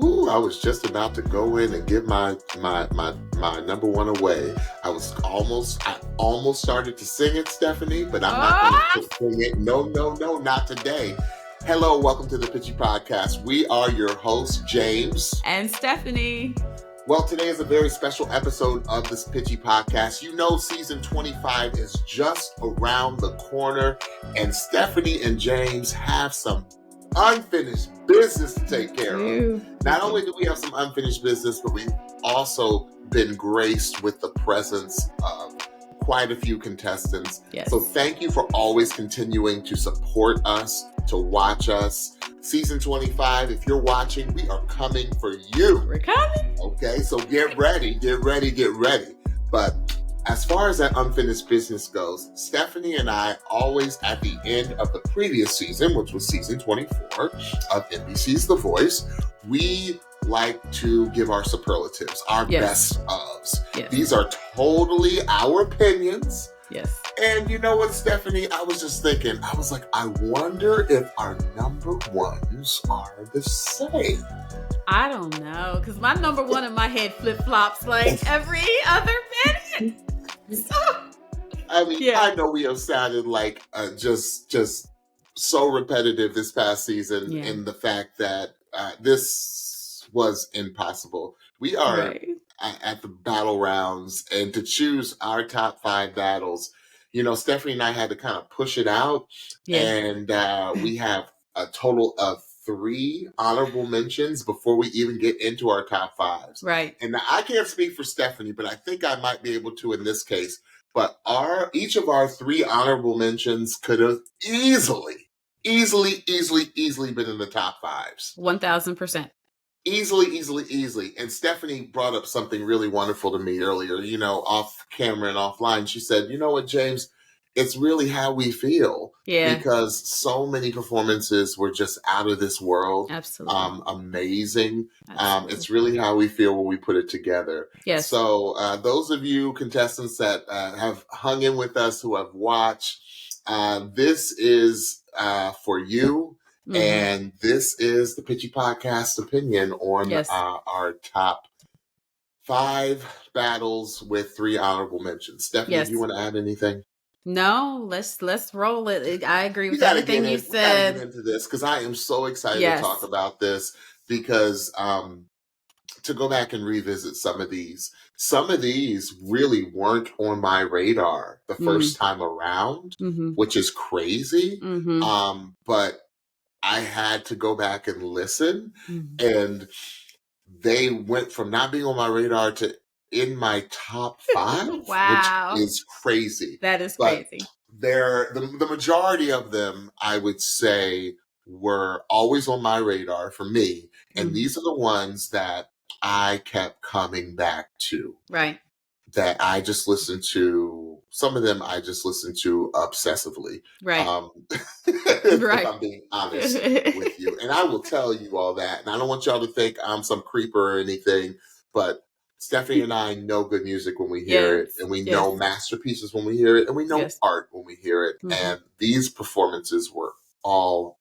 Ooh, I was just about to go in and give my number one away. I almost started to sing it, Stephanie, but I'm not going to sing it. No, not today. Hello, welcome to the Pitchy Podcast. We are your hosts, James and Stephanie. Well, today is a very special episode of this Pitchy Podcast. You know, season 25 is just around the corner, and Stephanie and James have some unfinished business to take care of. Not only do we have some unfinished business, but we've also been graced with the presence of quite a few contestants. Yes. So thank you for always continuing to support us, to watch us. Season 25, if you're watching, we are coming for you. We're coming. Okay, so get ready. But as far as that unfinished business goes, Stephanie and I always at the end of the previous season, which was season 24 of NBC's The Voice, we like to give our superlatives, our best ofs. Yes. These are totally our opinions. Yes. And you know what, Stephanie? I was just thinking, I was like, I wonder if our number ones are the same. I don't know, because my number one in my head flip-flops like every other minute. I mean, I know we have sounded like just so repetitive this past season in the fact that this was impossible. We are at the battle rounds, and to choose our top 5 battles, you know, Stephanie and I had to kind of push it out, and we have a total of 3 honorable mentions before we even get into our top 5s. Right. And I can't speak for Stephanie, but I think I might be able to in this case. But each of our 3 honorable mentions could have easily been in the top 5s. 1,000%. Easily. And Stephanie brought up something really wonderful to me earlier, you know, off camera and offline. She said, you know what, James? It's really how we feel. Yeah. Because so many performances were just out of this world. Absolutely. Amazing. Absolutely. It's really how we feel when we put it together. Yes. So those of you contestants that have hung in with us, who have watched, this is for you. Mm-hmm. And this is the Pitchy Podcast opinion on our top 5 battles with 3 honorable mentions. Stephanie, do you want to add anything? No, let's roll it. I agree with everything you said. We gotta get into this because I am so excited to talk about this because to go back and revisit some of these really weren't on my radar the first time around, which is crazy. But I had to go back and listen, and they went from not being on my radar to in my top 5, wow, which is crazy. That is crazy. The majority of them, I would say, were always on my radar for me, and these are the ones that I kept coming back to. Right. That I just listened to. Some of them I just listened to obsessively. Right. If I'm being honest with you. And I will tell you all that. And I don't want y'all to think I'm some creeper or anything, but Stephanie and I know good music when we hear it, and we know masterpieces when we hear it, and we know art when we hear it. And these performances were all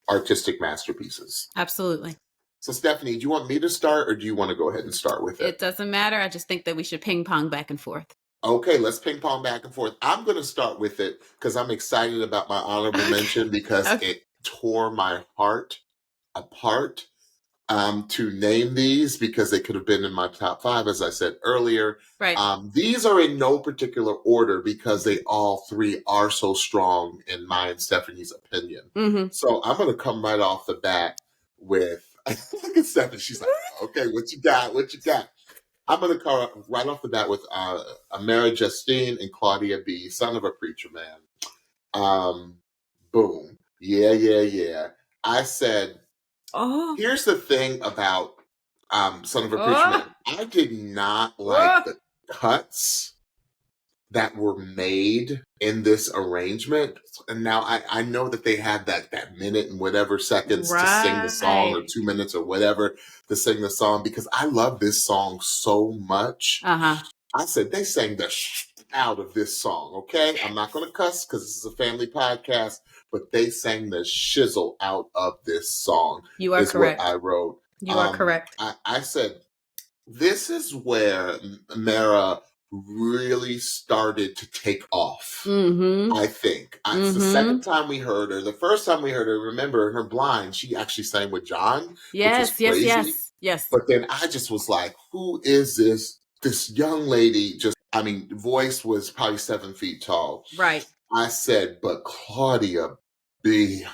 artistic masterpieces. Absolutely. So, Stephanie, do you want me to start, or do you want to go ahead and start with it? It doesn't matter. I just think that we should ping pong back and forth. Okay, let's ping pong back and forth. I'm going to start with it because I'm excited about my honorable mention because it tore my heart apart to name these because they could have been in my top 5, as I said earlier. Right. These are in no particular order because they all 3 are so strong in my and Stephanie's opinion. So I'm going to come right off the bat with, look at Stephanie. She's like, okay, what you got? I'm going to come right off the bat with Amara Justine and Claudia B, Son of a Preacher Man. Boom. Yeah. I said, here's the thing about Son of a Preacher Man. I did not like the cuts that were made in this arrangement. And now I know that they had that minute and whatever seconds to sing the song, or 2 minutes or whatever to sing the song, because I love this song so much. I said, they sang the out of this song, okay? I'm not going to cuss because this is a family podcast, but they sang the shizzle out of this song. You are is correct. what I wrote. You are correct. I said, this is where Mara really started to take off. I think. It's the second time we heard her. The first time we heard her, remember, in her blind, she actually sang with John. Yes, which was crazy. yes. But then I just was like, who is this? This young lady, voice was probably 7 feet tall. Right. I said, but Claudia B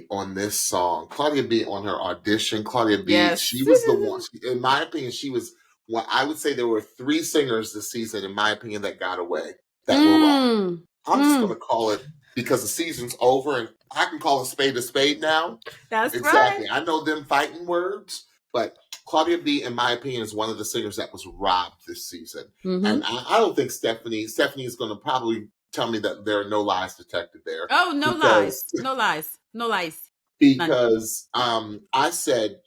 on this song, Claudia B on her audition, Claudia B, Yes. she was the one, in my opinion, she was, well, I would say there were 3 singers this season, in my opinion, that got away, that were wrong. I'm just going to call it, because the season's over, and I can call a spade now. That's exactly. right. I know them fighting words, but Claudia B, in my opinion, is one of the singers that was robbed this season. And I don't think Stephanie is going to probably tell me that there are no lies detected there. Oh, no lies. No lies. No lies. Because I said,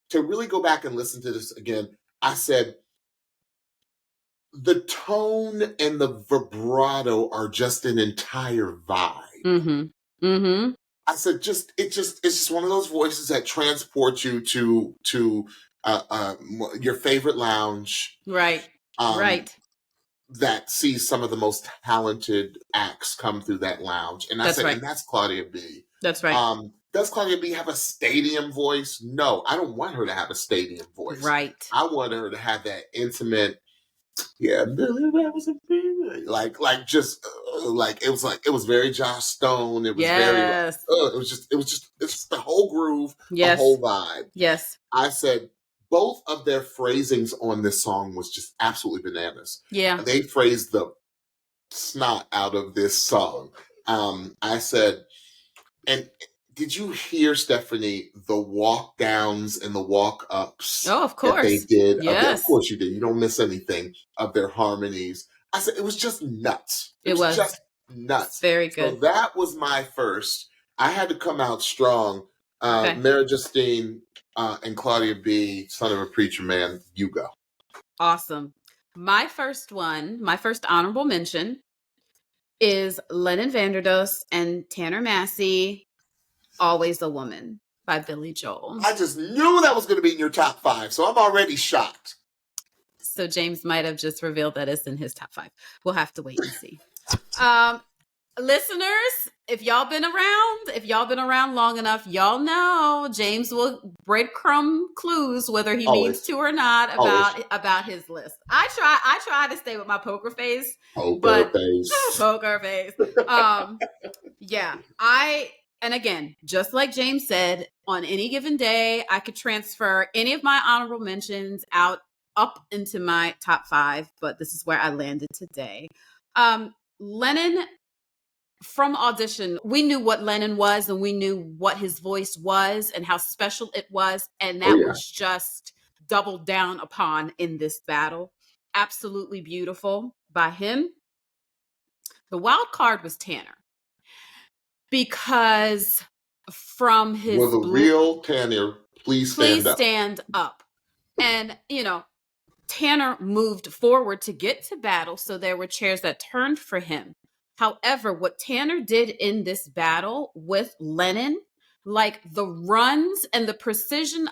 to really go back and listen to this again, I said, the tone and the vibrato are just an entire vibe. I said, it's just one of those voices that transports you to your favorite lounge. Right. Right. That sees some of the most talented acts come through that lounge. And I said, and that's Claudia B. That's right. Does Claudia B have a stadium voice? No, I don't want her to have a stadium voice. Right. I want her to have that intimate, Billy was a baby. Like it was very Josh Stone. It was very it was just the whole groove, the whole vibe. Yes. I said both of their phrasings on this song was just absolutely bananas. Yeah. They phrased the snot out of this song. I said, and did you hear, Stephanie, the walk downs and the walk ups? Oh, of course. That they did. Yes. Of course you did. You don't miss anything of their harmonies. I said, it was just nuts. It was just nuts. Very good. So that was my first. I had to come out strong. Mara Justine and Claudia B, son of a preacher man, you go. Awesome. My first honorable mention is Lennon Vanderdoes and Tanner Massey, Always a Woman by Billy Joel. I just knew that was going to be in your top 5, so I'm already shocked. So James might have just revealed that it's in his top 5. We'll have to wait and see. Listeners, if y'all been around long enough, y'all know James will breadcrumb clues, whether he means to or not, about his list. I try to stay with my poker face. Poker face. Yeah. And again, just like James said, on any given day, I could transfer any of my honorable mentions up into my top 5, but this is where I landed today. Lennon, from audition, we knew what Lennon was, and we knew what his voice was and how special it was. And that was just doubled down upon in this battle. Absolutely beautiful by him. The wild card was Tanner. Because from his... Will the real Tanner please stand up? And, Tanner moved forward to get to battle, so there were chairs that turned for him. However, what Tanner did in this battle with Lennon, like the runs and the precision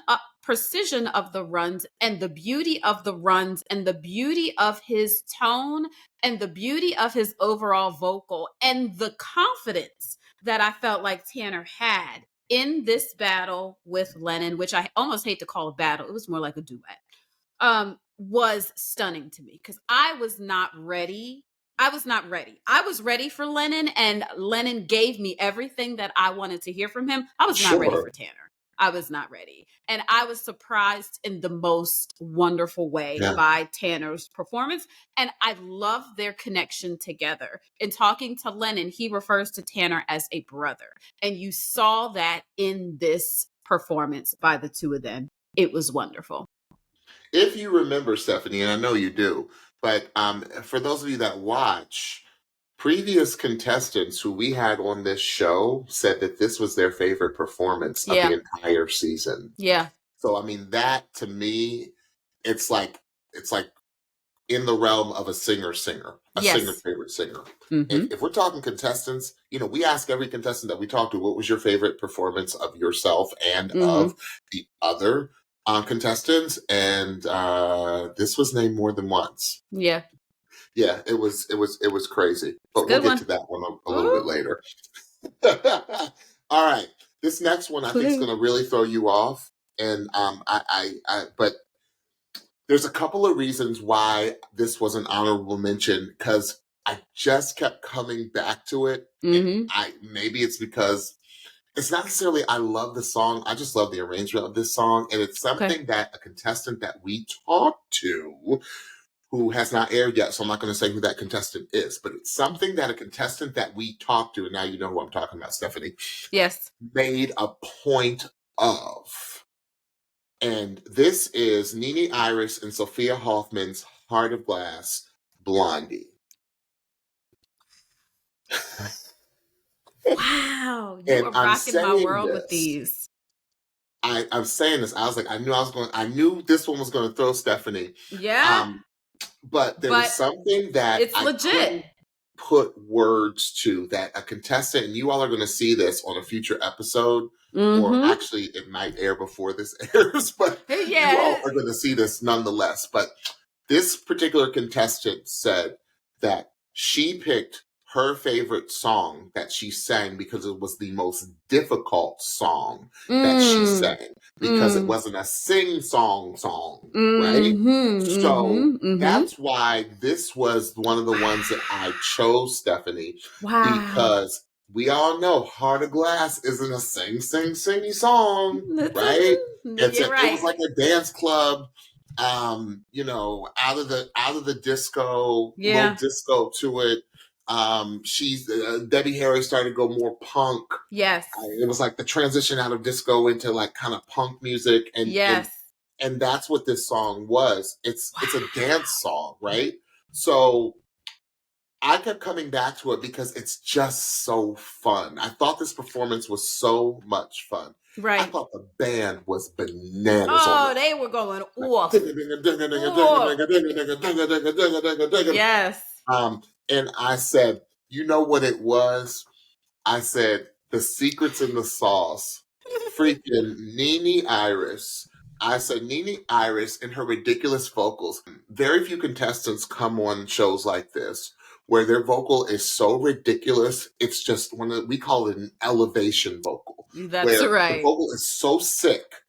of the runs and the beauty of the runs and the beauty of his tone and the beauty of his overall vocal and the confidence that I felt like Tanner had in this battle with Lennon, which I almost hate to call a battle. It was more like a duet, was stunning to me because I was not ready. I was ready for Lennon, and Lennon gave me everything that I wanted to hear from him. I was not ready for Tanner. I was not ready. And I was surprised in the most wonderful way by Tanner's performance. And I love their connection together. In talking to Lennon, he refers to Tanner as a brother. And you saw that in this performance by the two of them. It was wonderful. If you remember, Stephanie, and I know you do, but for those of you that watch, previous contestants who we had on this show said that this was their favorite performance of the entire season. Yeah. So, I mean, that to me, it's like in the realm of a singer, a Yes. singer's favorite singer. Mhm. If we're talking contestants, we ask every contestant that we talk to, what was your favorite performance of yourself and of the other contestants? And this was named more than once. Yeah. Yeah, it was crazy. But we'll get to that one a little bit later. All right. This next one I think is going to really throw you off. And but there's a couple of reasons why this was an honorable mention, because I just kept coming back to it. And maybe it's because it's not necessarily I love the song. I just love the arrangement of this song. And it's something that a contestant that we talked to, who has not aired yet, so I'm not going to say who that contestant is, but it's something that a contestant that we talked to, and now you know who I'm talking about, Stephanie. Yes. Made a point of. And this is Nini Iris and Sophia Hoffman's Heart of Glass, Blondie. Wow. You are rocking my world with these. I'm saying this. I was like, I knew this one was going to throw Stephanie. Yeah. But there was something that it's legit. Put words to, that a contestant, and you all are going to see this on a future episode, or actually it might air before this airs, but you all are going to see this nonetheless. But this particular contestant said that she picked her favorite song that she sang because it was the most difficult song that she sang, because it wasn't a song, right? So that's why this was one of the ones that I chose, Stephanie, because we all know Heart of Glass isn't a singy song, right? It was like a dance club, out of the disco, little disco to it. She's Debbie Harry started to go more punk. Yes. It was like the transition out of disco into like kind of punk music, and that's what this song was. It's a dance song, right? So I kept coming back to it because it's just so fun. I thought this performance was so much fun. Right. I thought the band was bananas. Oh, they were going off. Yes. And I said, you know what it was? I said, the secret's in the sauce. Freaking Nini Iris. I said, Nini Iris and her ridiculous vocals. Very few contestants come on shows like this where their vocal is so ridiculous. It's just we call it an elevation vocal. That's right. The vocal is so sick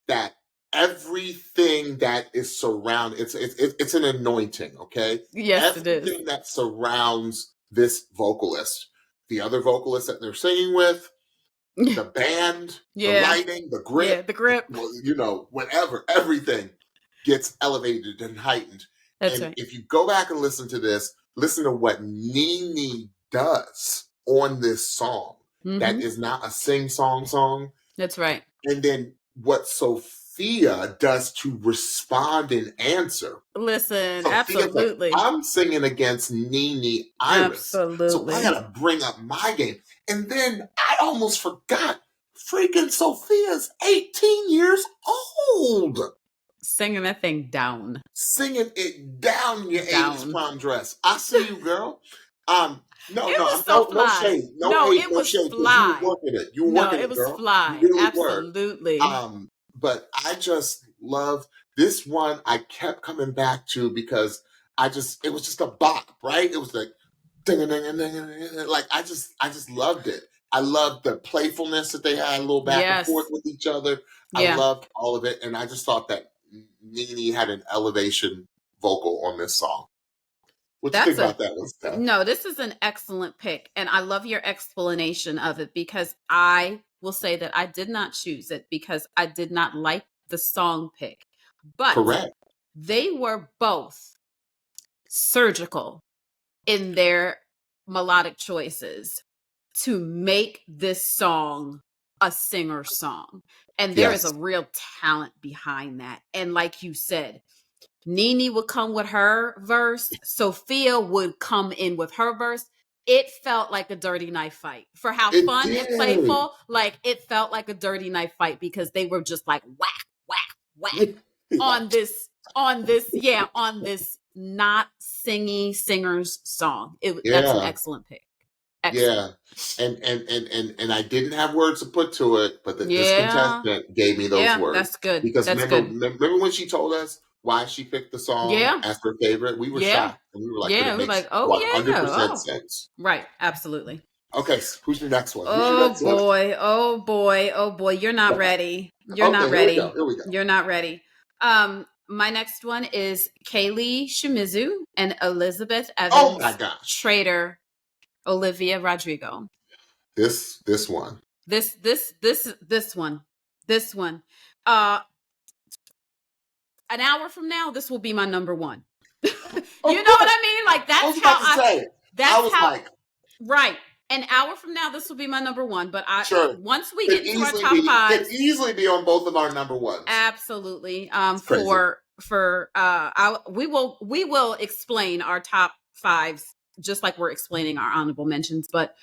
that everything that is surrounded, it's an anointing, okay? Yes, it is. Everything that surrounds this vocalist, the other vocalists that they're singing with, the band, the lighting, the grip, whatever, everything gets elevated and heightened. That's right. If you go back and listen to this, listen to what Nini does on this song. That is not a song. That's right. And then what Sophia does to respond and answer. Listen, absolutely. Like, I'm singing against Nini Iris. Absolutely. So I gotta bring up my game. And then I almost forgot, freaking Sophia's 18 years old. Singing that thing down. Singing it down in your 80s prom dress. I see you, girl. No shade. No hate, it no was shade. fly. You were working it. You were working it, girl. It was fly. You really Absolutely. were. But I just love this one. I kept coming back to because it was just a bop, right? It was like, ding, ding, ding, ding, ding. Like I just loved it. I loved the playfulness that they had, a little back and forth with each other. I loved all of it, and I just thought that Nini had an elevation vocal on this song. What do you think about that one, Steph? No, this is an excellent pick, and I love your explanation of it, because I will say that I did not choose it because I did not like the song pick. But correct, they were both surgical in their melodic choices to make this song a singer song. And there is a real talent behind that. And like you said, Nini would come with her verse. Sophia would come in with her verse. It felt like a dirty knife fight for how fun and playful. Like it felt like a dirty knife fight because they were just like whack, whack, whack on this not singer's song. That's an Yeah. excellent pick. Excellent. Yeah. And I didn't have words to put to it, but this contestant gave me those words. That's good. Because that's remember when she told us why she picked the song as her favorite? We were shocked. And we were like, yeah, it we were makes like, oh 100% sense. Right, absolutely. Okay, who's your next one? Oh boy, you're not ready. You're not ready. Here we go. You're not ready. My next one is Kaylee, Shimizu, and Elizabeth Evans. Oh my gosh. Traitor, Olivia Rodrigo. This one. This one. An hour from now, this will be my number one. You know what I mean? Like that's right. An hour from now, this will be my number one. But once we get into our top five, could easily be on both of our number ones. Absolutely. We will explain our top fives just like we're explaining our honorable mentions. But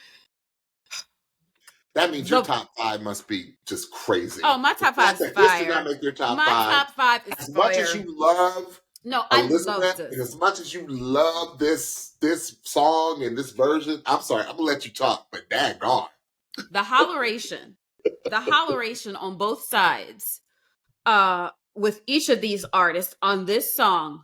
that means your top five must be just crazy. Oh, my top five is fire. This did not make your top five. My top five is as fire. Much as you love. No, Elizabeth, I love this. And as much as you love this song and this version, I'm sorry, I'm gonna let you talk, but daggone. The holleration on both sides, with each of these artists on this song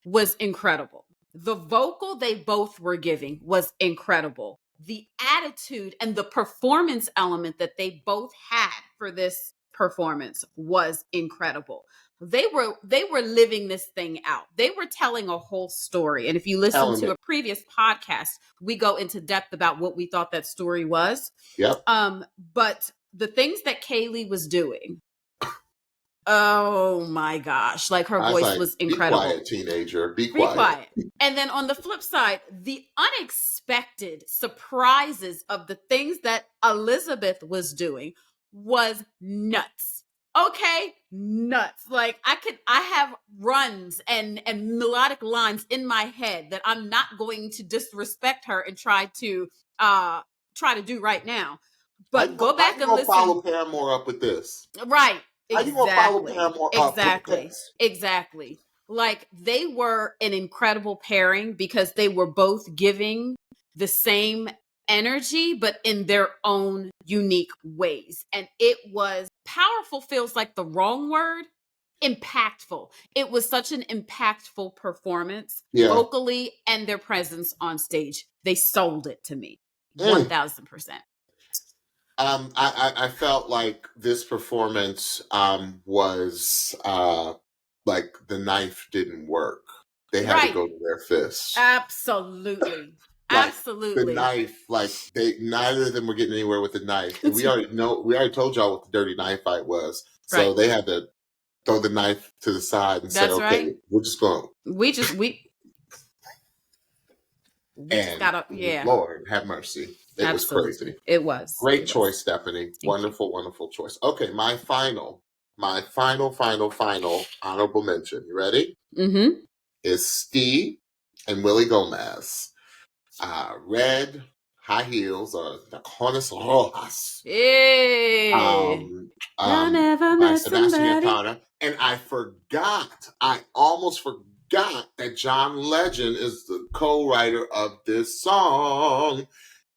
was incredible. The vocal they both were giving was incredible. The attitude and the performance element that they both had for this performance was incredible. They were living this thing out. They were telling a whole story. And if you listen to a previous podcast, we go into depth about what we thought that story was. Yep. But the things that Kaylee was doing, oh my gosh, like her voice was incredible. Be quiet, teenager. Be quiet. Be quiet. And then on the flip side, the unexpected surprises of the things that Elizabeth was doing was nuts. Okay, nuts. Like I have runs and melodic lines in my head that I'm not going to disrespect her and try to do right now. But go back and listen. Follow Paramore up with this, right? How you gonna follow Paramore up with this? Exactly. Like they were an incredible pairing because they were both giving the same energy, but in their own unique ways. And it was powerful, feels like the wrong word. Impactful. It was such an impactful performance, vocally and their presence on stage. They sold it to me. 1000%. I felt like this performance was like the knife didn't work. They had to go to their fists. Absolutely. Absolutely. The knife, like neither of them were getting anywhere with the knife. And we already told y'all what the dirty knife fight was. So they had to throw the knife to the side and say, okay, we're just going. We just gotta, Lord have mercy. It was crazy. It was. Great choice, Stephanie. Wonderful, wonderful choice. Okay, my final honorable mention. You ready? Mm-hmm. Is STEE and Willie Gomez. Red High Heels or Tacones Rojas. Hey. I never met somebody. And I almost forgot that John Legend is the co-writer of this song.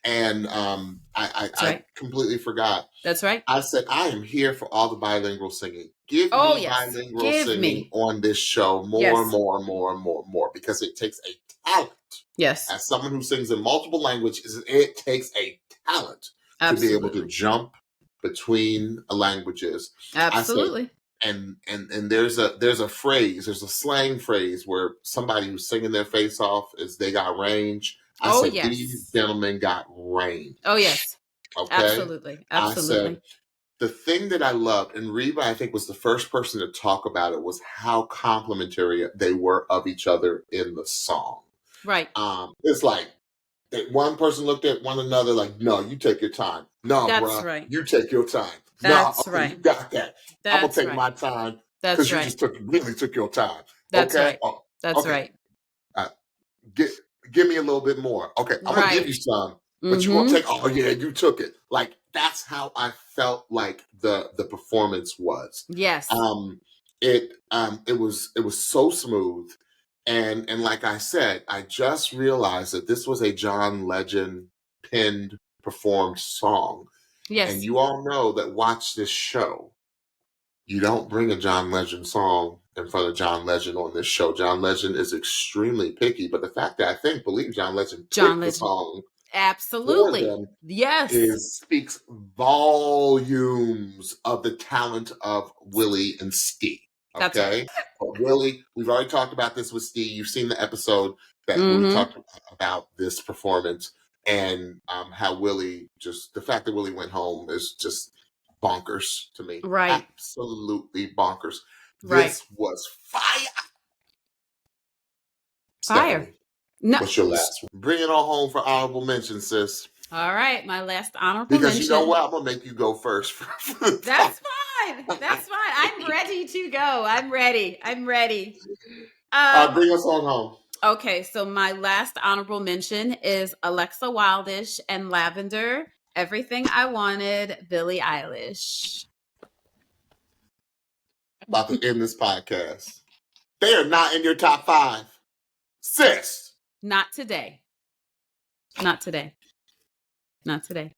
And I completely forgot. That's right. I said, I am here for all the bilingual singing. Give me bilingual singing on this show more, because it takes a talent. Yes. As someone who sings in multiple languages, it takes a talent to be able to jump between languages. Absolutely. And there's a phrase, there's a slang phrase where somebody who's singing their face off is they got range. I said, these gentlemen got range. Oh, yes. Okay? Absolutely. I said, the thing that I loved, and Reba, I think, was the first person to talk about it, was how complimentary they were of each other in the song. Right. It's like one person looked at one another like, no, you take your time. No, bro, you take your time. That's no, right. You got that. I'm going to take my time because you just really took your time. That's okay? right. That's right. Give me a little bit more. Okay, I'm going to give you some, but you won't take, you took it. Like, that's how I felt like the performance was. Yes. It was so smooth. And like I said, I just realized that this was a John Legend pinned performed song. Yes. And you all know that watch this show. You don't bring a John Legend song in front of John Legend on this show. John Legend is extremely picky, but the fact that I believe John Legend picked the song for Absolutely. them Yes. speaks volumes of the talent of Willie and STEE. That's Okay? But Willie, we've already talked about this with STEE. You've seen the episode that where we talked about this performance and how Willie the fact that Willie went home is just bonkers to me. Right. Absolutely bonkers. Right. This was fire. Fire. Stephanie, no. what's your last one? Bring it on home for honorable mention, sis. All right, my last honorable because mention. You know what? I'm going to make you go first. That's fine. That's fine. I'm ready to go. I'm ready. Bring us on home. Okay, so my last honorable mention is Alexa Wildish and Lavender, Everything I Wanted, Billie Eilish. I'm about to end this podcast. They are not in your top 5. Sis. Not today. Not today. Not today.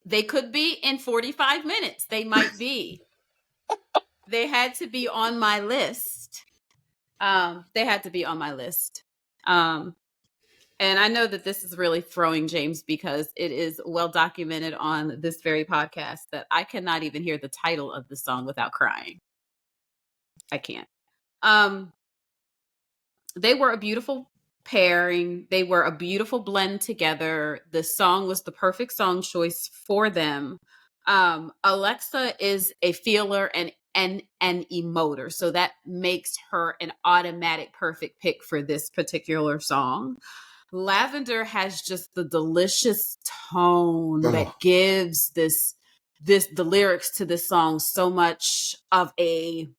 They could be in 45 minutes. They might be. They had to be on my list. They had to be on my list. And I know that this is really throwing James because it is well documented on this very podcast that I cannot even hear the title of the song without crying. I can't. They were a beautiful pairing. They were a beautiful blend together. The song was the perfect song choice for them. Alexa is a feeler and an emoter, so that makes her an automatic perfect pick for this particular song. Lavender has just the delicious tone that gives the lyrics to this song so much of a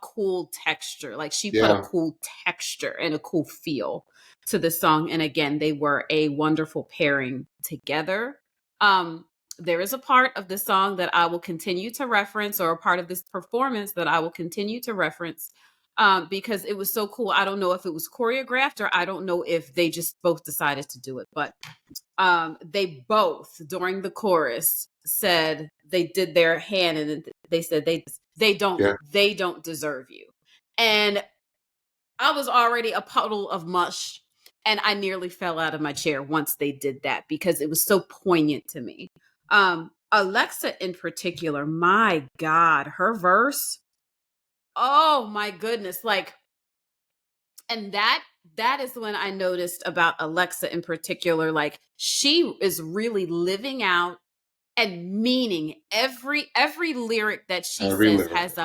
cool texture. Like she put a cool texture and a cool feel to the song. And again, they were a wonderful pairing together. There is a part of the song that I will continue to reference, or a part of this performance that I will continue to reference, because it was so cool. I don't know if it was choreographed or I don't know if they just both decided to do it, but they both during the chorus said they did their hand and they said they don't deserve you. And I was already a puddle of mush and I nearly fell out of my chair once they did that because it was so poignant to me. Alexa in particular, my God, her verse, oh my goodness. Like, and that is when I noticed about Alexa in particular, like she is really living out and meaning every lyric that she says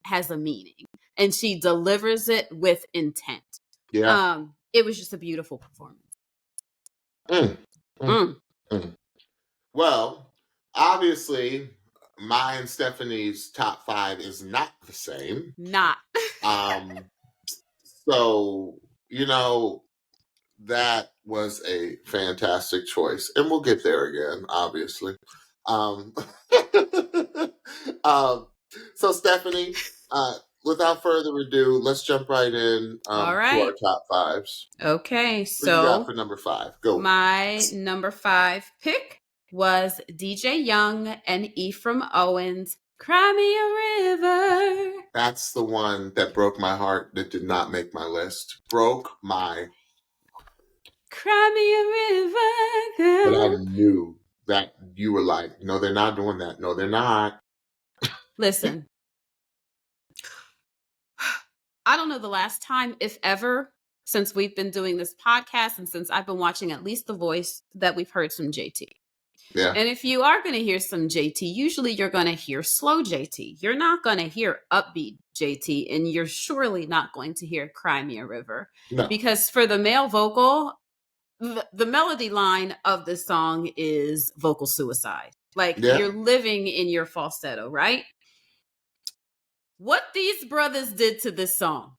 has a meaning, and she delivers it with intent. It was just a beautiful performance. Well, obviously mine and Stephanie's top 5 is not the same. So that was a fantastic choice, and we'll get there again, obviously. So Stephanie, without further ado, let's jump right in to our top 5s. Okay, so what you got for number 5? Go. My number 5 pick was Deejay Young and Ephraim Owens, Cry Me a River. That's the one that broke my heart, that did not make my list. Broke my... Cry Me a River, girl. But I knew that you were like, no, they're not doing that. No, they're not. Listen. I don't know the last time, if ever, since we've been doing this podcast and since I've been watching at least The Voice, that we've heard some JT. Yeah. And if you are going to hear some JT, usually you're going to hear slow JT. You're not going to hear upbeat JT, and you're surely not going to hear Cry Me a River. No. Because for the male vocal, the melody line of this song is vocal suicide. Like you're living in your falsetto, right? What these brothers did to this song.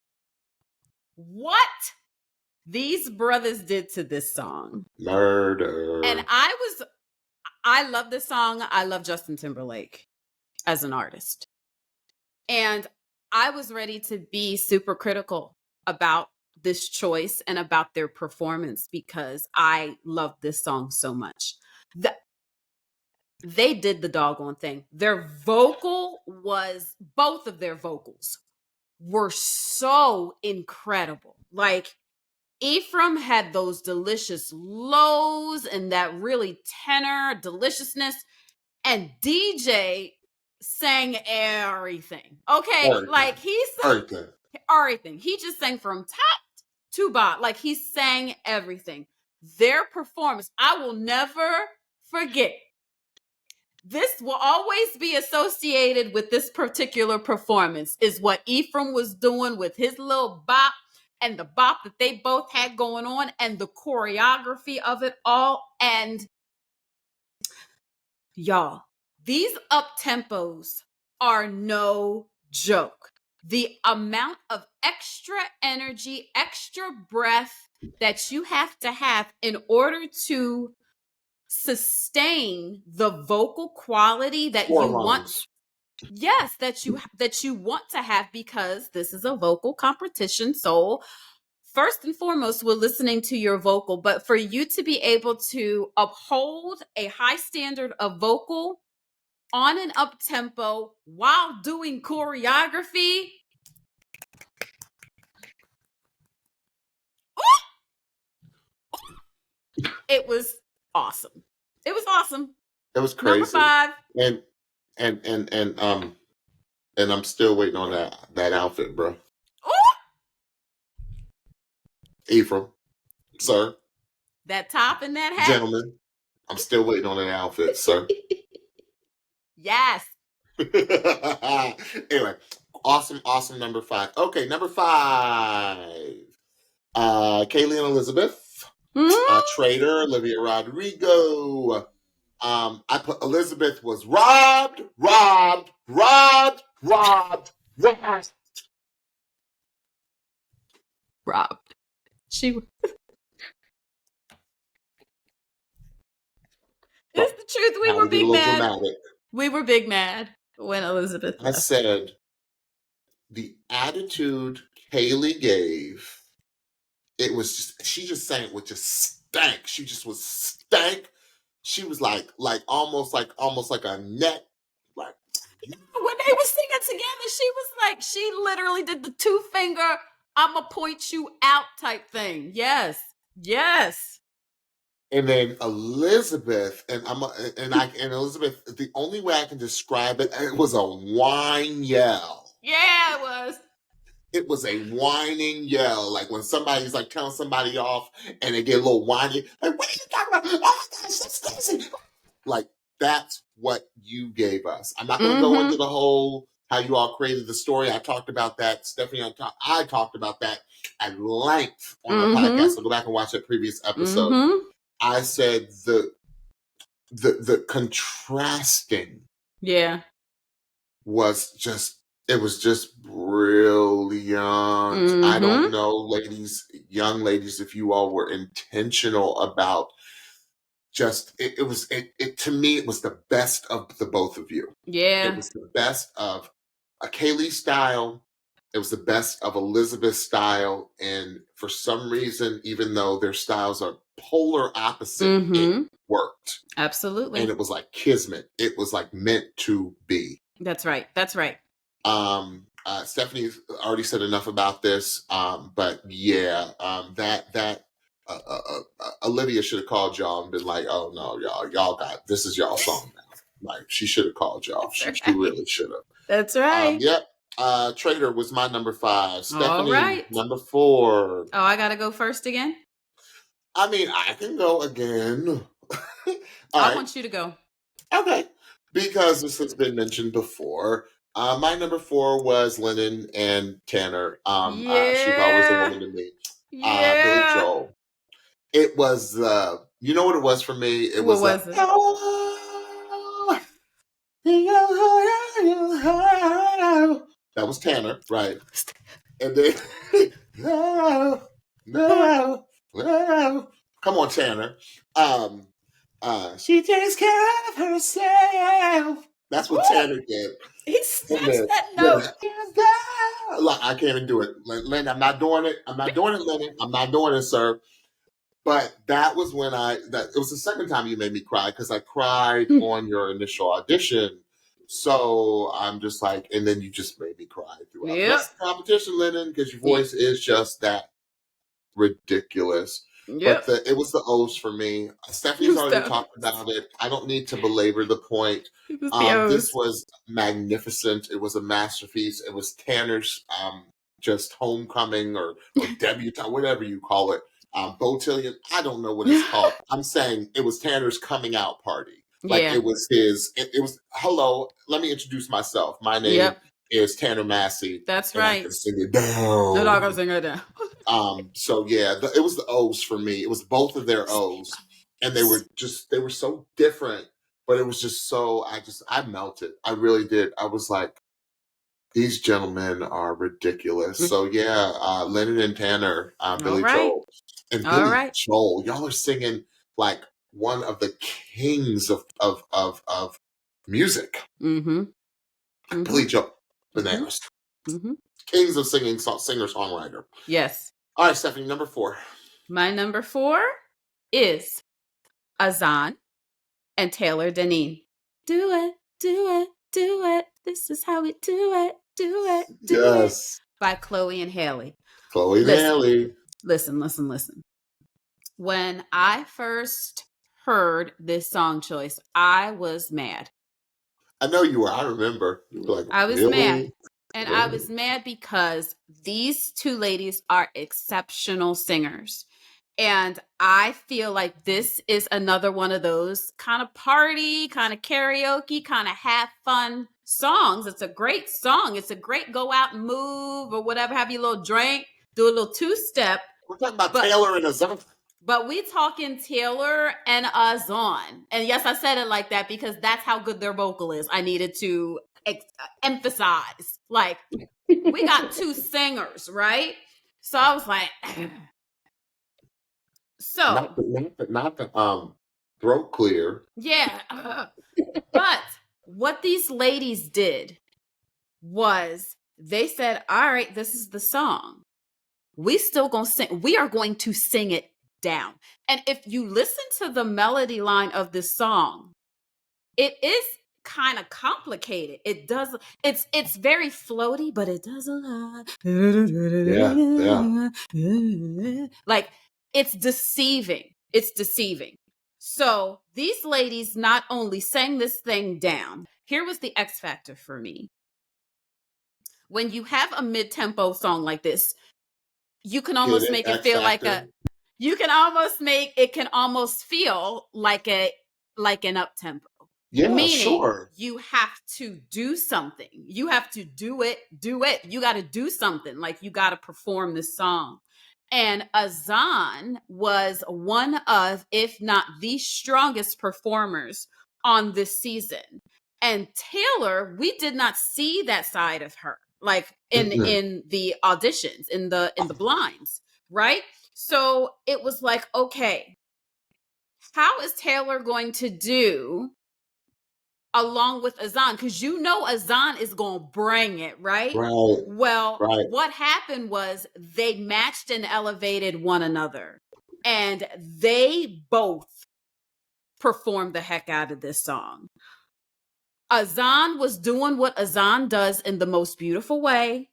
Murder. And I love this song. I love Justin Timberlake as an artist. And I was ready to be super critical about this choice and about their performance because I love this song so much. They did the doggone thing. Their vocal was, both of their vocals were so incredible. Like, Ephraim had those delicious lows and that really tenor deliciousness, and Deejay sang everything. Okay, Everything. like he sang everything. He just sang from top to bottom. Like, he sang everything. Their performance, I will never forget. This will always be associated with this particular performance, is what Ephraim was doing with his little bop and the bop that they both had going on and the choreography of it all. And y'all, these up tempos are no joke. The amount of extra energy, extra breath that you have to have in order to sustain the vocal quality that you want. Yes, that you want to have, because this is a vocal competition. So first and foremost, we're listening to your vocal, but for you to be able to uphold a high standard of vocal on an up tempo while doing choreography, it was awesome. It was awesome. It was crazy. Number 5. And I'm still waiting on that outfit, bro. Ooh! Ephraim, sir. That top and that hat. Gentlemen, I'm still waiting on that outfit, sir. Yes. Anyway, awesome number 5. Okay, number 5. Kaylee and Elizabeth. Traitor, Olivia Rodrigo. I put Elizabeth was robbed. She it's the truth. We were big mad. Dramatic. We were big mad when Elizabeth left. I said the attitude Kaylee gave, it was just, she just sang it with just stank. She just was stank. She was like almost like a neck. Like, when they were singing together, she was like, she literally did the 2-finger, I'ma point you out type thing. Yes. And then Elizabeth, and Elizabeth, the only way I can describe it, it was a whine yell. Yeah, it was. It was a whining yell, like when somebody's like telling somebody off and they get a little whiny, like, what are you talking about? Oh my gosh, that's crazy. Like, that's what you gave us. I'm not going to go into the whole how you all created the story. I talked about that. Stephanie, I talked about that at length on our podcast. So go back and watch that previous episode. I said the contrasting, was just, it was just brilliant. I don't know, young ladies, if you all were intentional about just, it to me, it was the best of the both of you. Yeah. It was the best of a Kaylee style. It was the best of Elizabeth's style. And for some reason, even though their styles are polar opposite, it worked. Absolutely. And it was like kismet. It was like meant to be. That's right. Stephanie already said enough about this. But yeah, Olivia should have called y'all and been like, oh no, y'all got, this is y'all song now. Like, she should have called y'all. She really should have. That's right. Yep. Traitor was my number 5. Stephanie, number 4. Oh, I gotta go first again? I mean, I can go again. I want you to go. Okay. Because this has been mentioned before. My number 4 was Lennon and Tanner. She's always a woman to me. Billy Joel. It was, you know what it was for me? It was it? That was Tanner, right? And then, come on, Tanner. She takes care of herself. That's what Woo! Tanner did. He snatched that note. Like, I can't even do it. Lennon, I'm not doing it. I'm not doing it, Lennon. I'm not doing it, sir. But that was when it was the second time you made me cry, because I cried on your initial audition. So I'm just like, and then you just made me cry throughout the rest of the competition, Lennon, because your voice is just that ridiculous. But it was the O's for me. Stephanie's already talked about it. I don't need to belabor the point. This was magnificent. It was a masterpiece. It was Tanner's just homecoming or debutante, whatever you call it. Botillion, I don't know what it's called. I'm saying it was Tanner's coming out party. Like it was his, it was, hello, let me introduce myself. My name is Tanner Massey. That's right. I can sing it down. They're not going to sing it down. So yeah, it was the O's for me. It was both of their O's. And they were so different, but it was just so, I melted. I really did. I was like, these gentlemen are ridiculous. So yeah, Lennon and Tanner, Billy Joel. And Billy Joel, y'all are singing like one of the kings of music. Billy Joel, bananas. Kings of singing, singer-songwriter. Yes. All right, Stephanie, number 4. My number 4 is Aଦ୍AN and Taylor Deneen. Do it, do it, do it. This is how we do it, do it, do it. By Chloe and Haley. Chloe and Haley. Listen. When I first heard this song choice, I was mad. I know you were. I remember. You were like, I was mad. And I was mad because these two ladies are exceptional singers. And I feel like this is another one of those kind of party, kind of karaoke, kind of have fun songs. It's a great song. It's a great go out and move or whatever. Have your little drink, do a little 2-step. We're talking about Taylor and Aଦ୍AN. But we talking Taylor and Aଦ୍AN. And yes, I said it like that because that's how good their vocal is. I needed to emphasize. Like, we got 2 singers, right? So I was like... So not the throat clear. Yeah. But what these ladies did was they said, all right, this is the song. We still gonna sing. We are going to sing it down. And if you listen to the melody line of this song, it is kind of complicated. It's very floaty, but it does a lot. Yeah. Like, it's deceiving. It's deceiving. So these ladies not only sang this thing down. Here was the X factor for me. When you have a mid-tempo song like this, you can almost make it feel like it can almost feel like an up-tempo. Yeah, meaning sure. You have to do something. You have to do it. You got to do something. Like, you got to perform this song. And Aଦ୍AN was one of, if not the strongest performers on this season. And Taylor, we did not see that side of her, like in the auditions, in the blinds, right? So it was like, okay, how is Taylor going to do along with Aଦ୍AN? Because Aଦ୍AN is going to bring it, right? Right. Well, what happened was they matched and elevated one another. And they both performed the heck out of this song. Aଦ୍AN was doing what Aଦ୍AN does in the most beautiful way.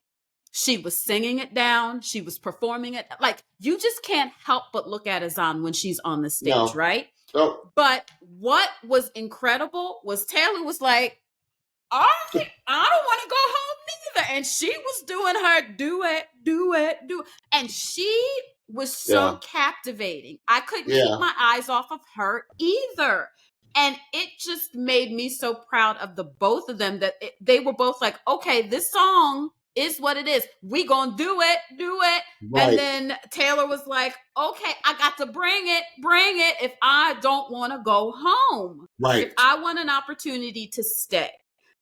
She was singing it down. She was performing it. Like, you just can't help but look at Aଦ୍AN when she's on the stage, right? No. But what was incredible was Taylor was like, all right, I don't want to go home neither. And she was doing her do it. And she was so captivating. I couldn't keep my eyes off of her either. And it just made me so proud of the both of them that they were both like, okay, this song is what it is. We gonna do it. Right. And then Taylor was like, okay, I got to bring it if I don't want to go home. Right. If I want an opportunity to stay.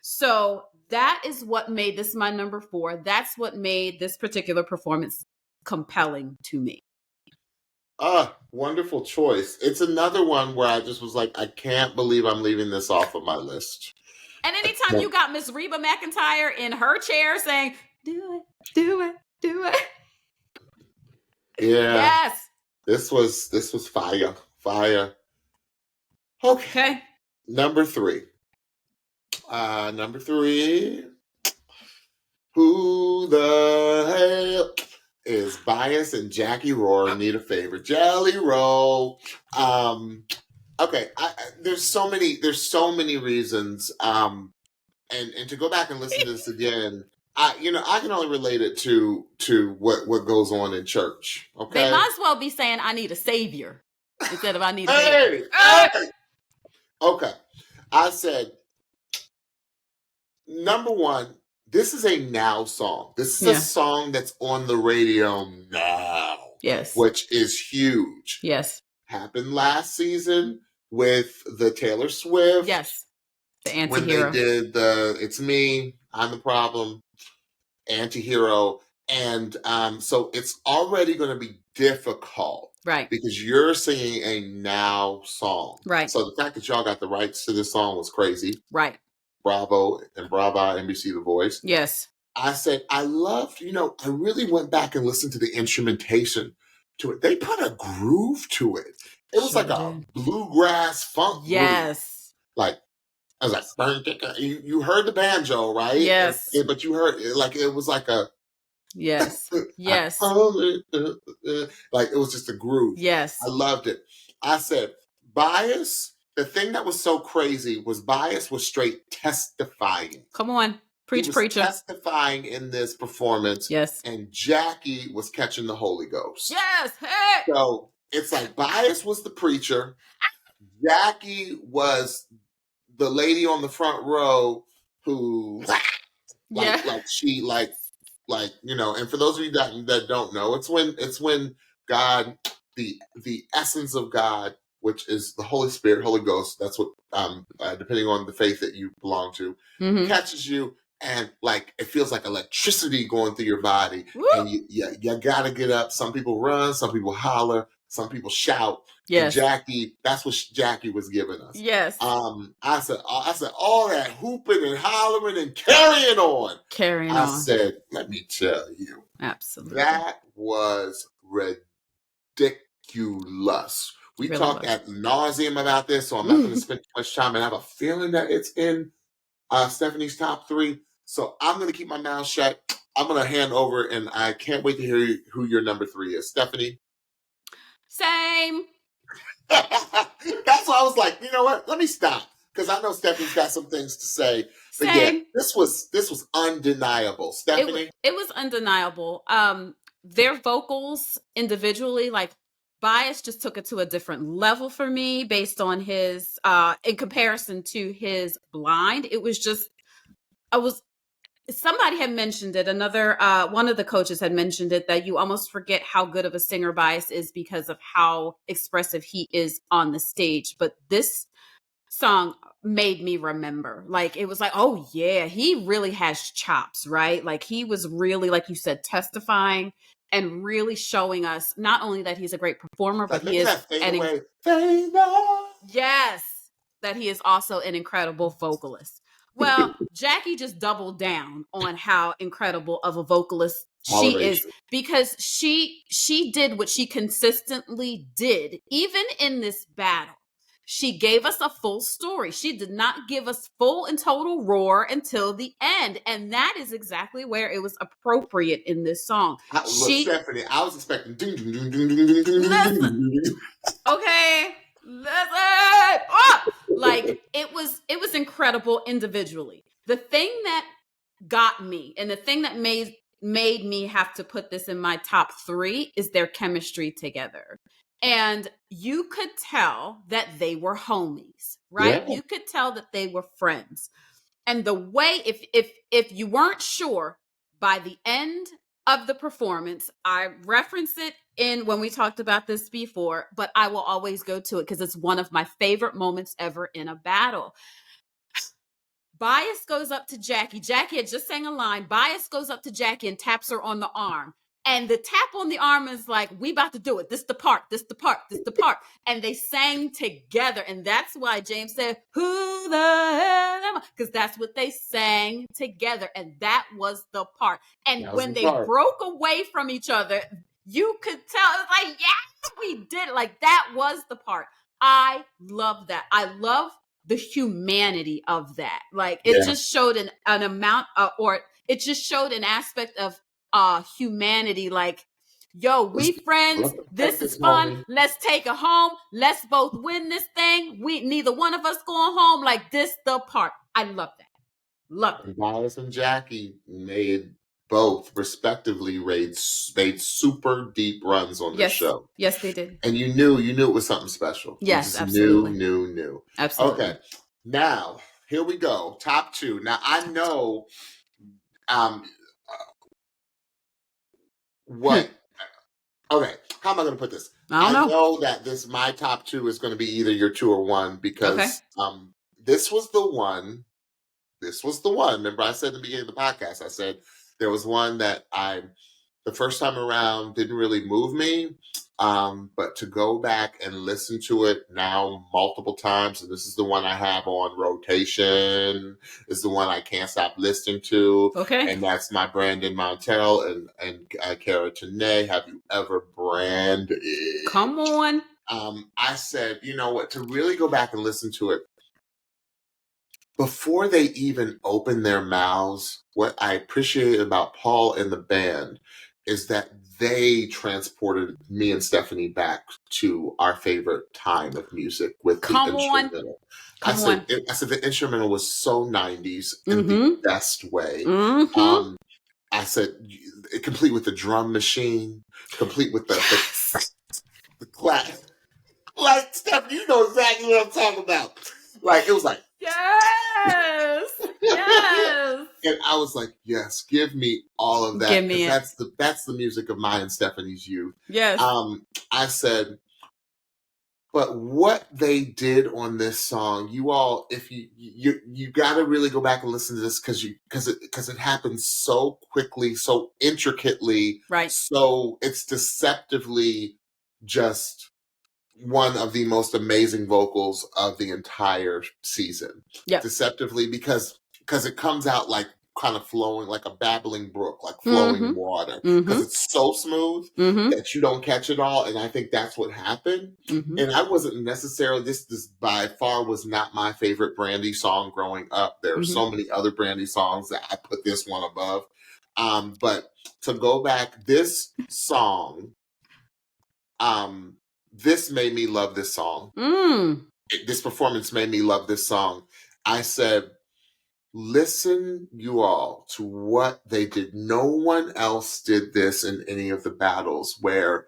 So that is what made this my number 4. That's what made this particular performance compelling to me. Wonderful choice. It's another one where I just was like, I can't believe I'm leaving this off of my list. And anytime you got Miss Reba McEntire in her chair saying, do it, do it, do it. Yeah. Yes. This was fire. Fire. Okay. Number 3. Number 3. Who the hell is Bias and Jacquie Roar need a favor? Jelly Roll. Okay. There's so many reasons. And to go back and listen to this again, I can only relate it to what goes on in church. Okay. They might as well be saying I need a savior instead of I need a hey, baby. Okay. I said, number 1, this is a now song. This is a song that's on the radio now. Yes. Which is huge. Yes. Happened last season with the Taylor Swift. Yes. The anti-hero. When they did the It's Me, I'm the Problem, anti-hero. And so it's already going to be difficult. Right. Because you're singing a now song. Right. So the fact that y'all got the rights to this song was crazy. Right. Bravo and brava, NBC The Voice. Yes. I said, I loved, I really went back and listened to the instrumentation to it. They put a groove to it. It was like a bluegrass funk. Yes. Groove. Like, I was like, you heard the banjo, right? Yes. But you heard it, like, it was like a. Yes. Yes. Like, it was just a groove. Yes. I loved it. I said, Bias, the thing that was so crazy was Bias was straight testifying. Come on. Preach, preacher. Testifying in this performance. Yes. And Jacquie was catching the Holy Ghost. Yes. Hey. So it's like Bias was the preacher. Jacquie was the lady on the front row who and for those of you that don't know, it's when God, the essence of God, which is the Holy Spirit, Holy Ghost, that's what depending on the faith that you belong to, catches you, and like it feels like electricity going through your body. Woo! And you gotta get up. Some people run, some people holler, some people shout. Yes. And Jacquie, that's what Jacquie was giving us. Yes. I said all that hooping and hollering and carrying on. I said, let me tell you. Absolutely. That was ridiculous. We really talked ad nauseum about this, so I'm not going to spend too much time, and I have a feeling that it's in Stephanie's top 3. So I'm going to keep my mouth shut. I'm going to hand over, and I can't wait to hear who your number 3 is. Stephanie? Same. That's why I was like, you know what? Let me stop, because I know Stephanie's got some things to say. But Same. Yeah, this was undeniable. Stephanie? It was undeniable. Their vocals individually, like, Bias just took it to a different level for me based on his, in comparison to his Blind. It was just, somebody had mentioned it. Another, one of the coaches had mentioned it, that you almost forget how good of a singer Bias is because of how expressive he is on the stage. But this song made me remember, like, it was like, oh yeah, he really has chops, right? Like, he was really, like you said, testifying and really showing us not only that he's a great performer, but he is yes, that he is also an incredible vocalist. Well, Jacquie just doubled down on how incredible of a vocalist she is, because she did what she consistently did, even in this battle. She gave us a full story. She did not give us full and total Roar until the end. And that is exactly where it was appropriate in this song. Stephanie, I was expecting okay, listen. Oh! Like, it was incredible individually. The thing that got me, and the thing that made me have to put this in my top 3, is their chemistry together. And you could tell that they were homies, right? Yeah. You could tell that they were friends. And the way, if you weren't sure, by the end of the performance, I referenced it when we talked about this before, but I will always go to it because it's one of my favorite moments ever in a battle. Bias goes up to Jacquie. Jacquie had just sang a line. Bias goes up to Jacquie and taps her on the arm. And the tap on the arm is like, we about to do it. This the part, this the part, this the part. And they sang together. And that's why James said, who the hell am I? Because that's what they sang together. And that was the part. And when they broke away from each other, you could tell. It was like, yeah, we did it. Like, that was the part. I love that. I love the humanity of that. Like, it just showed an amount or it just showed an aspect of humanity. Like, yo, we friends, this is fun, let's take it home, let's both win this thing, we neither one of us going home. Like, this the part. I love that. Love it. Wallace and Jacquie made both respectively made super deep runs on the show. Yes, they did. And you knew it was something special. Yes, absolutely. Knew. Absolutely. Okay. Now, here we go. Top 2. Now, I know what okay, how am I going to put this? I know that my top 2 is going to be either your 2 or 1 because this was the one. Remember, I said in the beginning of the podcast, I said there was one that the first time around didn't really move me. But to go back and listen to it now multiple times, and this is the one I have on rotation, is the one I can't stop listening to. Okay. And that's my Brandon Montel and Cara Tenae, Have You Ever Branded? Come on. I said, you know what, to really go back and listen to it, before they even open their mouths, what I appreciate about Paul and the band is that they transported me and Stephanie back to our favorite time of music with the instrumental. I said the instrumental was so 90s in the best way. I said, complete with the drum machine, complete with the clap. Like, Stephanie, you know exactly what I'm talking about. Like, it was like, yes. And I was like, yes, give me all of that. Give me it. That's the music of my and Stephanie's youth. Yes. I said, but what they did on this song, you all, if you got to really go back and listen to this because it happens so quickly, so intricately, right? So it's deceptively just one of the most amazing vocals of the entire season. Yeah. Deceptively because it comes out like kind of flowing like a babbling brook, like flowing water. Because it's so smooth that you don't catch it all. And I think that's what happened. And I wasn't necessarily, this by far was not my favorite Brandy song growing up. There are so many other Brandy songs that I put this one above. But to go back, this song, this made me love this song. This performance made me love this song. I said, listen, you all, to what they did. No one else did this in any of the battles where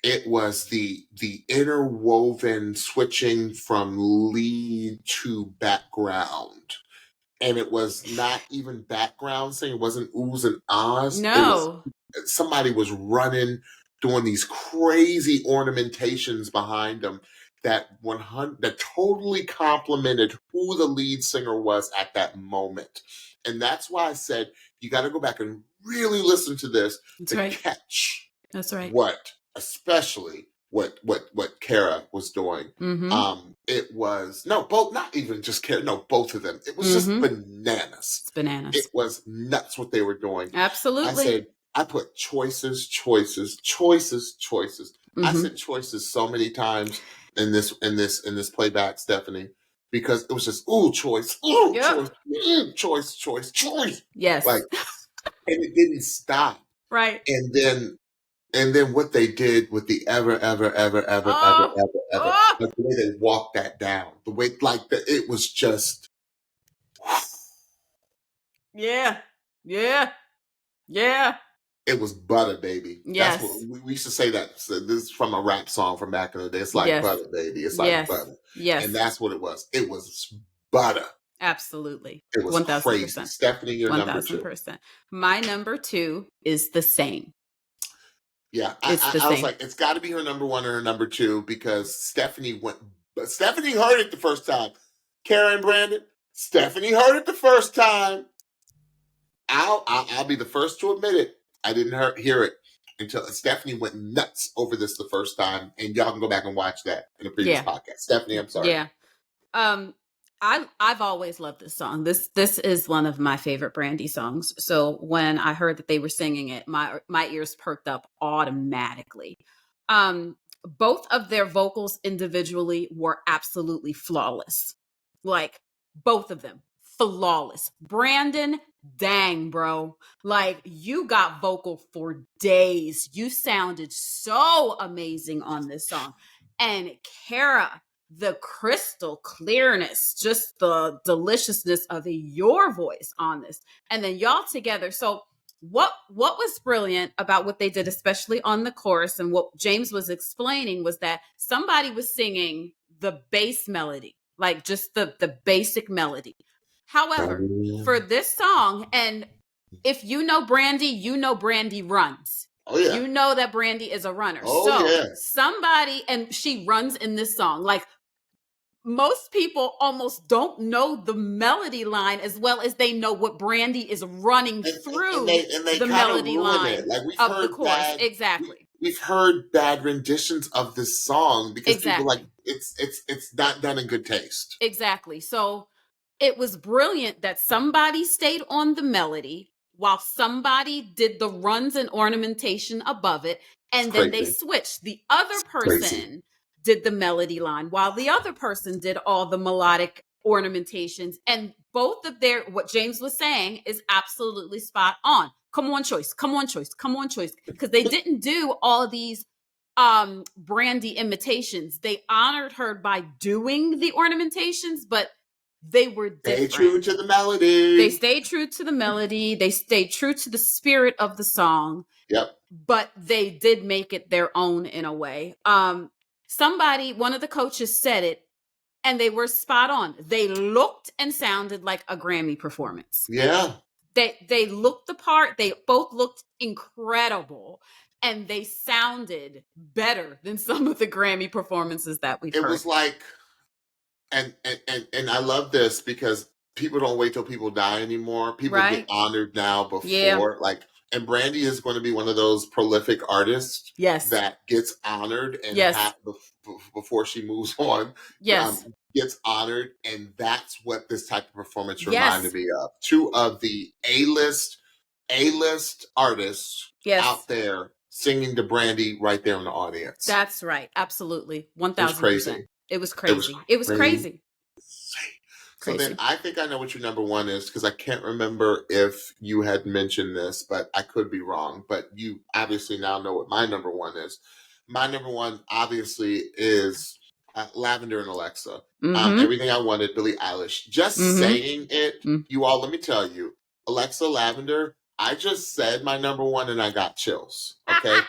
it was the interwoven switching from lead to background. And it was not even background singing. It wasn't oohs and ahs. No. Somebody was running, doing these crazy ornamentations behind them that totally complemented who the lead singer was at that moment. And that's why I said you got to go back and really listen to this catch. That's right. Especially what Cara was doing. It was not even just Cara. No, both of them. It was just bananas. It's bananas. It was nuts what they were doing. Absolutely. I said, I put choices. I said choices so many times in this playback, Stephanie, because it was just choice, choice. Yes. Like, and it didn't stop. Right. And then what they did with the ever, like the way they walked that down, the way it was just. Yeah. It was butter, baby. Yes. That's what we used to say that. So this is from a rap song from back in the day. It's like butter, baby. It's like butter. Yes. And that's what it was. It was butter. Absolutely. It was 1,000%. crazy. Stephanie, your number 2. 1,000%. My number 2 is the same. Yeah. I was like, it's got to be her number 1 or her number 2 because Stephanie heard it the first time. Karen Brandon, Stephanie heard it the first time. I'll be the first to admit it. I didn't hear it. until Stephanie went nuts over this the first time, and y'all can go back and watch that in a previous podcast. Stephanie, I'm sorry. Yeah. I've always loved this song. This is one of my favorite Brandy songs. So when I heard that they were singing it, my ears perked up automatically. Both of their vocals individually were absolutely flawless. Like both of them, flawless. Brandon, dang, bro. Like you got vocal for days. You sounded so amazing on this song. And Kara, the crystal clearness, just the deliciousness of your voice on this. And then y'all together. So what was brilliant about what they did, especially on the chorus, and what James was explaining, was that somebody was singing the bass melody, like just the basic melody. However, for this song, and if you know Brandy, you know Brandy runs. Oh, yeah. You know that Brandy is a runner. Oh, so yeah. somebody, and she runs in this song. Like most people almost don't know the melody line as well as they know what Brandy is running through and they the melody line like we've of heard the chorus. bad, Exactly. We've heard bad renditions of this song because people like it's not done in good taste. Exactly. So it was brilliant that somebody stayed on the melody while somebody did the runs and ornamentation above it. And then they switched. The other person did the melody line while the other person did all the melodic ornamentations. And both of what James was saying is absolutely spot on. Come on, choice. Come on, choice. Come on, choice. Because they didn't do all these Brandy imitations. They honored her by doing the ornamentations, but they were different. Stay true to the melody. They stayed true to the melody. They stayed true to the spirit of the song. Yep. But they did make it their own in a way. One of the coaches said it, and they were spot on. They looked and sounded like a Grammy performance. Yeah. They looked the part. They both looked incredible. And they sounded better than some of the Grammy performances that we've heard. It was like, and I love this because people don't wait till people die anymore. People get honored now before, and Brandy is going to be one of those prolific artists that gets honored and before she moves on, gets honored. And that's what this type of performance reminded me of. Two of the A-list artists out there singing to Brandy right there in the audience. That's right. Absolutely. 1,000%. It was crazy. So then I think I know what your number one is, because I can't remember if you had mentioned this, but I could be wrong. But you obviously now know what my number one is. My number one obviously is Lavender and Alexa. Everything I Wanted, Billie Eilish. Just saying it, you all, let me tell you, Alexa, Lavender, I just said my number one and I got chills. Okay.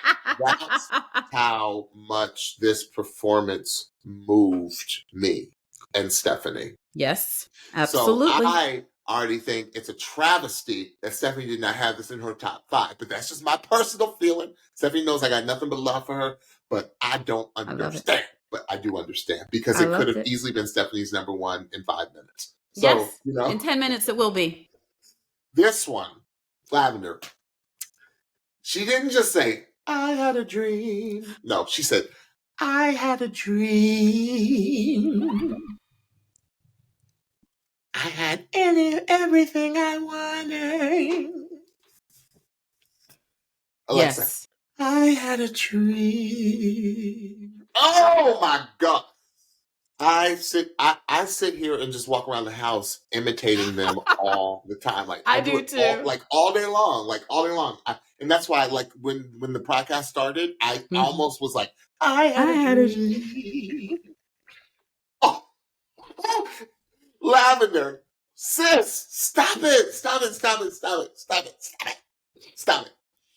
That's how much this performance moved me and Stephanie. Yes, absolutely. So I already think it's a travesty that Stephanie did not have this in her top 5, but that's just my personal feeling. Stephanie knows I got nothing but love for her, but I don't understand. But I do understand, because it could have easily been Stephanie's number one in 5 minutes. So, in 10 minutes it will be. This one, Lavender, she didn't just say, I had a dream. No, she said, I had a dream. I had everything I wanted. Alexa, I had a dream. Oh my God. I sit here and just walk around the house imitating them all the time. Like I do too. All day long. And that's why, when the podcast started, I almost was like, I had a dream. Oh, Lavender, sis, stop it.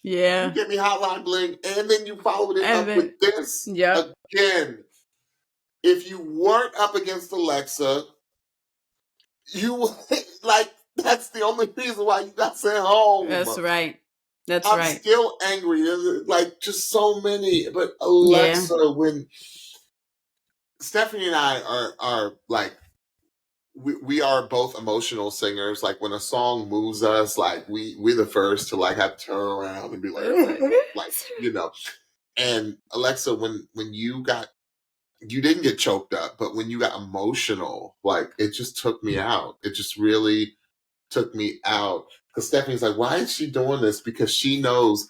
Yeah. You get me Hotline Bling, and then you followed it up with this again. If you weren't up against Alexa, that's the only reason why you got sent home. That's right. I'm still angry. There's just so many. But Alexa, when Stephanie and I are we are both emotional singers. Like when a song moves us, like we're the first to like have to turn around and be like, like, you know. And Alexa, when you didn't get choked up, but when you got emotional, like it just took me out. It just really took me out. Because Stephanie's like, why is she doing this? Because she knows.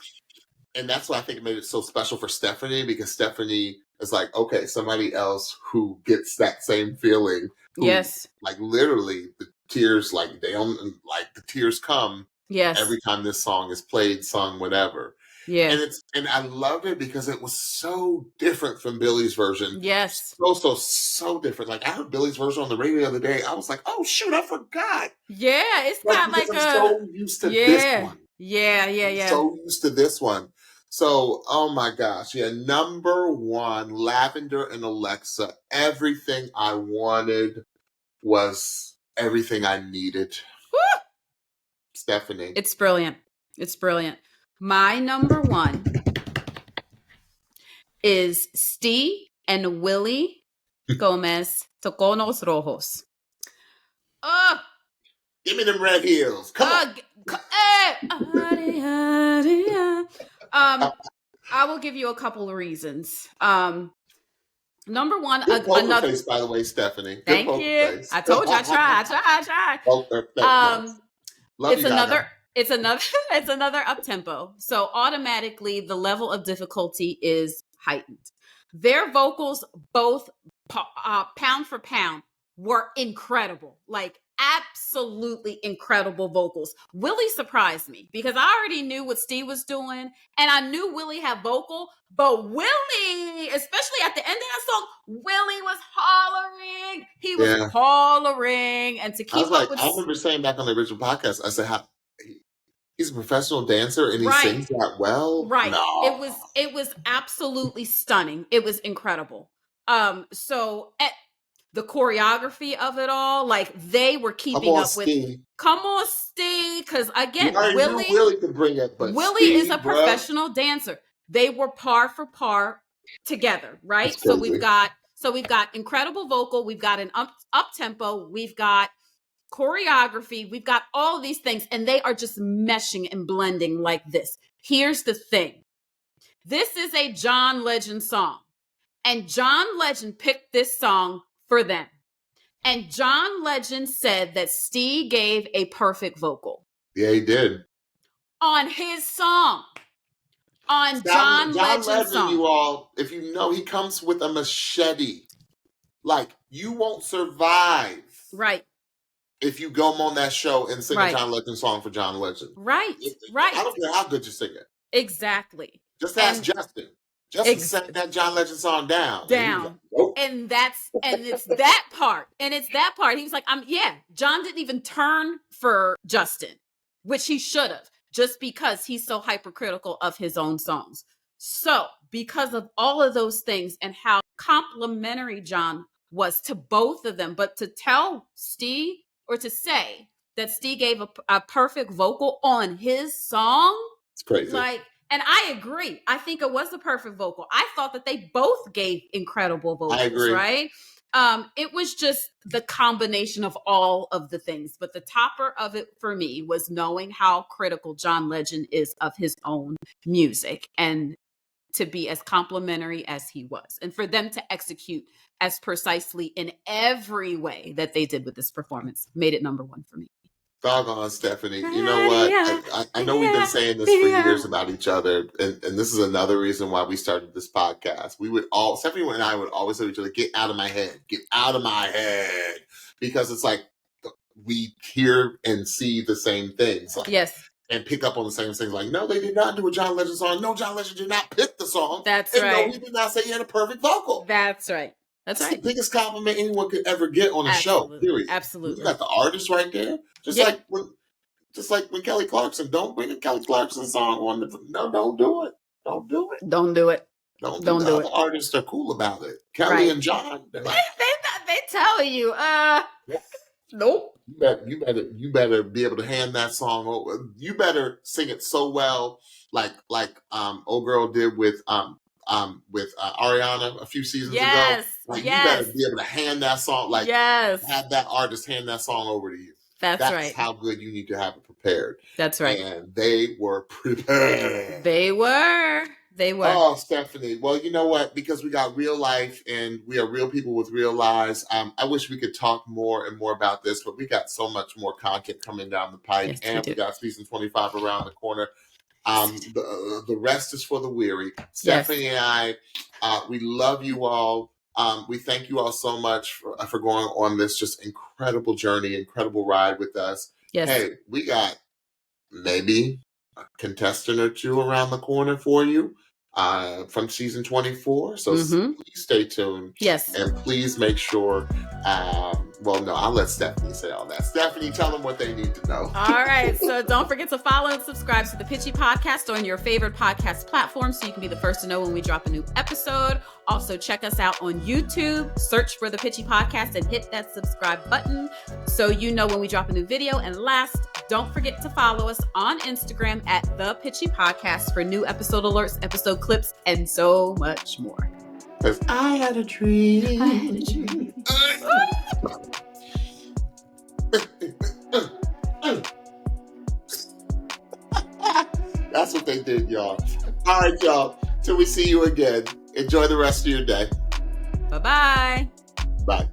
And that's why I think it made it so special for Stephanie, because Stephanie is like, okay, somebody else who gets that same feeling. Who, yes. Like literally the tears, like they don't, like the tears come Yes. every time this song is played, sung, whatever. Yeah. And I love it because it was so different from Billy's version. Yes. So different. Like I heard Billy's version on the radio the other day. I was like, oh shoot, I forgot. Yeah, it's not like I'm so used to this one. Yeah. So used to this one. So, oh my gosh. Yeah, number one, Lavender and Alexa. Everything I wanted was everything I needed. Woo! Stephanie. It's brilliant. My number one is STEE and Willie Gomez, Tacones Rojos. Give me them red heels. Come on. I will give you a couple of reasons. Number one, good poker face, by the way, Stephanie. Thank you. Face. I told you I tried. It's another up tempo. So automatically the level of difficulty is heightened. Their vocals, both pound for pound, were incredible. Like absolutely incredible vocals. Willie surprised me because I already knew what Steve was doing and I knew Willie had vocal, but Willie, especially at the end of that song, Willie was hollering. He was hollering, and to keep up with... I remember saying back on the original podcast, I said, he's a professional dancer and he sings that well? Right. No. It was absolutely stunning. It was incredible. So the choreography of it all, like they were keeping up with. Come on, Steve, because again, Willie could bring it, but Willie is a professional dancer. They were par for par together, right? So we've got incredible vocal, we've got an up tempo, we've got choreography, we've got all of these things, and they are just meshing and blending like this. Here's the thing: this is a John Legend song, and John Legend picked this song for them. And John Legend said that Steve gave a perfect vocal. Yeah, he did. On his song. On John Legend's song. You all, if you know, he comes with a machete. Like, you won't survive. Right. If you go on that show and sing a John Legend song for John Legend. Right. I don't care how good you sing it. Exactly. Just ask Justin. Justin sang that John Legend song down. And it's that part. And it's that part. He was like, John didn't even turn for Justin, which he should have, just because he's so hypercritical of his own songs. So because of all of those things and how complimentary John was to both of them, but to tell Steve or to say that Steve gave a perfect vocal on his song, it's crazy. And I agree. I think it was the perfect vocal. I thought that they both gave incredible vocals. I agree. Right? It was just the combination of all of the things. But the topper of it for me was knowing how critical John Legend is of his own music and to be as complimentary as he was. And for them to execute as precisely in every way that they did with this performance made it number one for me. Doggone, Stephanie. You know what? I know we've been saying this for years about each other, and this is another reason why we started this podcast. Stephanie and I would always say to each other, get out of my head. Get out of my head. Because it's like we hear and see the same things. Like, yes. And pick up on the same things. Like, no, they did not do a John Legend song. No, John Legend did not pick the song. That's right. No, he did not say he had a perfect vocal. That's right. That's the biggest compliment anyone could ever get on a show. Period. Absolutely. You got the artist right there. Just like when Kelly Clarkson, don't bring a Kelly Clarkson song on don't do it. Don't do it. Don't do it. Don't do it. The artists are cool about it. Kelly and John, they're like, they tell you, nope. You better be able to hand that song over. You better sing it so well, like old girl did with with Ariana a few seasons Yes. ago. Like, Yes. you better be able to hand that song, like, yes. have that artist hand that song over to you. That's right. How good you need to have it prepared. That's right. And they were prepared. They were. Oh, Stephanie. Well, you know what? Because we got real life and we are real people with real lives. I wish we could talk more and more about this, but we got so much more content coming down the pike. Yes, and we got season 25 around the corner. The rest is for the weary. Stephanie and I, we love you all. We thank you all so much for going on this just incredible journey, incredible ride with us. Yes. Hey, we got maybe a contestant or two around the corner for you from season 24. So please stay tuned. Yes. And please make sure, well, no, I'll let Stephanie say all that. Stephanie, tell them what they need to know. All right. So don't forget to follow and subscribe to the Pitchy podcast on your favorite podcast platform so you can be the first to know when we drop a new episode. Also, check us out on YouTube. Search for the Pitchy podcast and hit that subscribe button so you know when we drop a new video. And last, don't forget to follow us on Instagram at The Pitchy Podcast for new episode alerts, episode clips, and so much more. Because I had a dream. I had a dream. That's what they did, y'all. All right, y'all. Till we see you again. Enjoy the rest of your day. Bye-bye. Bye.